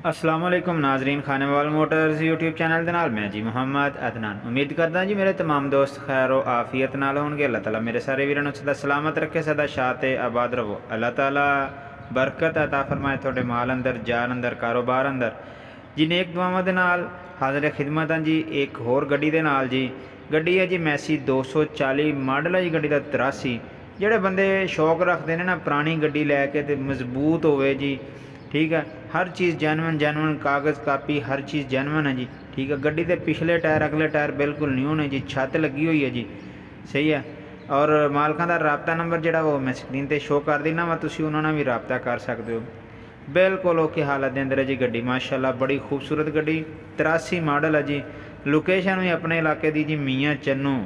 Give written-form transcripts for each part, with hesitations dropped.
अस्सलाम वालेकुम नाजरीन, खानेवाल मोटर्स यूट्यूब चैनल के नाल मैं जी मुहम्मद अदनान उम्मीद करदा जी मेरे तमाम दोस्त खैर व आफियत नाल होणगे। अल्लाह ताला मेरे सारे वीरां नूं सदा सलामत रखे, सदा शाते आबाद रवो। अल्लाह ताला बरकत अता फरमाए तुहाडे माल अंदर, जान अंदर, कारोबार अंदर जी। नेक दुआवां दे नाल हाज़िर खिदमत जी एक होर गड्डी दे नाल जी। गड्डी है जी मैसी 240 मॉडल है जी गड्डी दा 83। ਜਿਹੜੇ ਬੰਦੇ शौक रखते हैं ना पुरानी गड्डी लैके तो मजबूत होवे जी, ठीक है। हर चीज़ जैनवन कागज़ कापी हर चीज़ जैनवन है जी, ठीक है। गड्डी के पिछले टायर अगले टायर बिल्कुल न्यू ने जी, छत लगी हुई है जी, सही है। और मालकां दा राबता नंबर जिहड़ा वो मैं स्क्रीन पर शो कर देना वा, तुसीं उन्हां नाल भी राबता कर सकते हो। बिल्कुल ओके हालत के अंदर है जी गड्डी, माशाल्लाह बड़ी खूबसूरत गड्डी 83 मॉडल है जी। लोकेशन भी अपने इलाके की जी मियाँ चन्नू,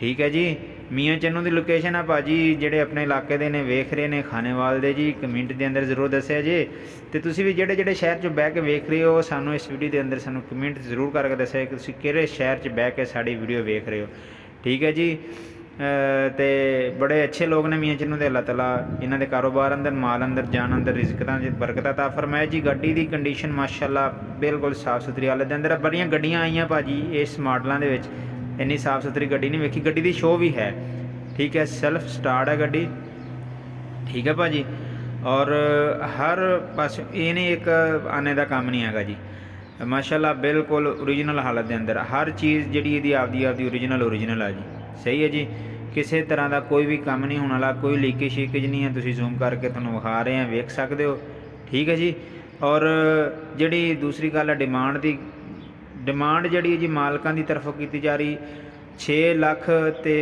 ठीक है जी। मियाँ चन्नू की लोकेशन है भाजी, जेडे अपने इलाके के ने वेख रहे ने खानेवाल दे जी, कमेंट के अंदर जरूर दस्या जे। तो तुसीं भी जेडे जेडे शहर च बह के वेख रहे हो सानू इस वीडियो के अंदर सानू कमेंट जरूर करके दस्या कि तुसीं किहड़े शहर च बह के साड़ी वीडियो वेख रहे हो, ठीक है जी। तो बड़े अच्छे लोग ने मियाँ चन्नू दे, अल्लाह ताला इन्हां दे कारोबार अंदर, माल अंदर, जान अंदर, रिज़्क़ां च बरकत अता फरमाए जी। गड्डी की कंडीशन माशाल्लाह बिल्कुल साफ सुथरी हालत के अंदर। बड़ियां गड्डियां आईयां भाजी इस मॉडलों के विच, इन्नी साफ सुथरी गड्डी नहीं वेखी। गड्डी की शो भी है, ठीक है, सेल्फ स्टार्ट है गड्डी, ठीक है भाजी। और हर पास ये नहीं एक आने का काम नहीं है जी, माशाल्लाह बिल्कुल ओरिजिनल हालत के अंदर। हर चीज़ जी ये आपदी ओरिजिनल है जी, सही है जी। किसी तरह का कोई भी काम नहीं होने वाला, कोई लीकेज शीकेज नहीं है। तुसीं जूम करके तुहानूं विखा रहे हैं, वेख सकते हो, ठीक है जी। और जी दूसरी गल है डिमांड की, डिमांड जी जी मालकां की तरफों की जा रही 6 लाख तो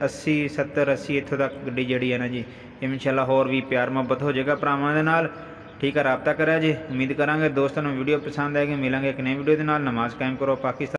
80 70 80 इत्थों तक गड्डी जी है ना जी। इंशाल्लाह होर भी प्यार मुहब्बत हो जाएगा भरावां दे नाल, ठीक है। राबता करा जी। उम्मीद करांगे दोस्तों वीडियो पसंद आएगी। मिलेंगे एक नई वीडियो के नाल। नमाज कायम करो पाकिस्तान।